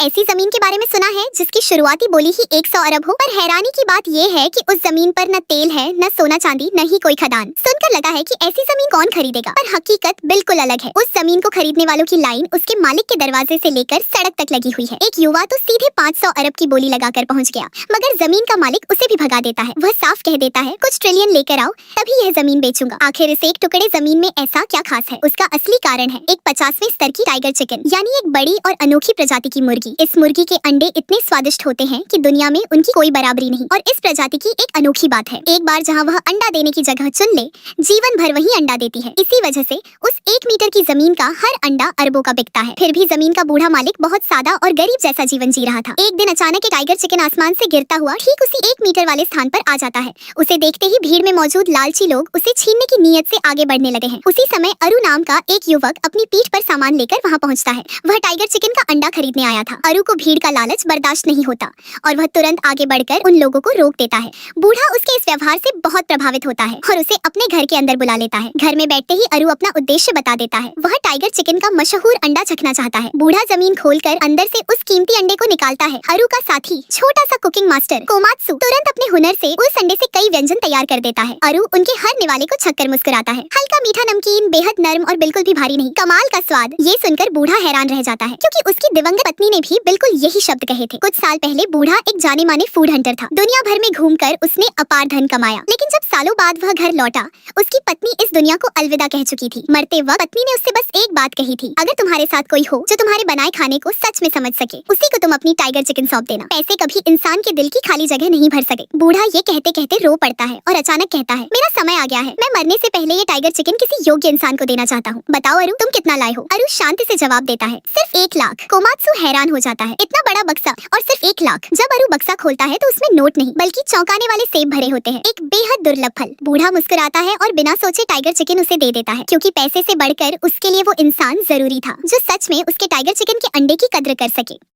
ऐसी जमीन के बारे में सुना है जिसकी शुरुआती बोली ही 100 अरब हो, पर हैरानी की बात ये है कि उस जमीन पर न तेल है, न सोना चांदी, न ही कोई खदान। सुनकर लगा है कि ऐसी जमीन कौन खरीदेगा, पर हकीकत बिल्कुल अलग है। उस जमीन को खरीदने वालों की लाइन उसके मालिक के दरवाजे से लेकर सड़क तक लगी हुई है। एक युवा तो सीधे 500 अरब की बोली लगाकर पहुँच गया, मगर जमीन का मालिक उसे भी भगा देता है। वह साफ कह देता है, कुछ ट्रिलियन लेकर आओ तभी यह जमीन बेचूंगा। आखिर इस एक टुकड़े जमीन में ऐसा क्या खास है? उसका असली कारण है एक 50वें स्तर की टाइगर चिकन, यानी एक बड़ी और अनोखी प्रजाति की मुर्गी। इस मुर्गी के अंडे इतने स्वादिष्ट होते हैं कि दुनिया में उनकी कोई बराबरी नहीं। और इस प्रजाति की एक अनोखी बात है, एक बार जहाँ वह अंडा देने की जगह चुन ले, जीवन भर वही अंडा देती है। इसी वजह से उस 1 मीटर की जमीन का हर अंडा अरबों का बिकता है। फिर भी जमीन का बूढ़ा मालिक बहुत सादा और गरीब जैसा जीवन जी रहा था। एक दिन अचानक एक टाइगर चिकन आसमान से गिरता हुआ ठीक उसी 1 मीटर वाले स्थान पर आ जाता है। उसे देखते ही भीड़ में मौजूद लालची लोग उसे छीनने की नीयत से आगे बढ़ने लगे हैं। उसी समय अरु नाम का एक युवक अपनी पीठ पर सामान लेकर वहाँ पहुँचता है। वह टाइगर चिकन का अंडा खरीदने आया था। अरु को भीड़ का लालच बर्दाश्त नहीं होता और वह तुरंत आगे बढ़कर उन लोगों को रोक देता है। बूढ़ा उसके इस व्यवहार से बहुत प्रभावित होता है और उसे अपने घर के अंदर बुला लेता है। घर में बैठते ही अरु अपना उद्देश्य बता देता है। वह टाइगर चिकन का मशहूर अंडा चखना चाहता है। बूढ़ा जमीन खोलकर अंदर से उस कीमती अंडे को निकालता है। अरु का साथी छोटा सा कुकिंग मास्टर कोमात्सु तुरंत अपने हुनर से उस अंडे से कई व्यंजन तैयार कर देता है। अरु उनके हर निवाले को छककर मुस्कुराता है। हल्का मीठा नमकीन, बेहद नरम और बिल्कुल भी भारी नहीं, कमाल का स्वाद। ये सुनकर बूढ़ा हैरान रह जाता है, क्योंकि उसकी दिवंगत पत्नी ने भी बिल्कुल यही शब्द कहे थे। कुछ साल पहले बूढ़ा एक जाने माने फूड हंटर था। दुनिया भर में घूमकर उसने अपार धन कमाया, लेकिन जब सालों बाद वह घर लौटा, उसकी पत्नी इस दुनिया को अलविदा कह चुकी थी। मरते वक्त पत्नी ने उससे बस एक बात कही थी, अगर तुम्हारे साथ कोई हो जो तुम्हारे बनाए खाने को सच में समझ सके, उसी को तुम अपनी टाइगर चिकन सौंप देना। पैसे कभी इंसान के दिल की खाली जगह नहीं भर सके। बूढ़ा ये कहते कहते रो पड़ता है और अचानक कहता है, मेरा समय आ गया है। मैं मरने से पहले ये टाइगर चिकन किसी योग्य इंसान को देना चाहता हूँ। बताओ अरु, तुम कितना लाए हो? अरु शांति से जवाब देता है, सिर्फ 1 लाख। कोमात्सु हैरान हो जाता है, इतना बड़ा बक्सा और सिर्फ 1 लाख। जब अरु बक्सा खोलता है तो उसमें नोट नहीं बल्कि चौंकाने वाले सेब भरे होते हैं, एक बेहद दुर्लभ फल। बूढ़ा मुस्कुराता है और बिना सोचे टाइगर चिकन उसे दे देता है, क्योंकि पैसे से बढ़कर उसके लिए वो इंसान जरूरी था जो सच में उसके टाइगर चिकन के अंडे की कद्र कर सके।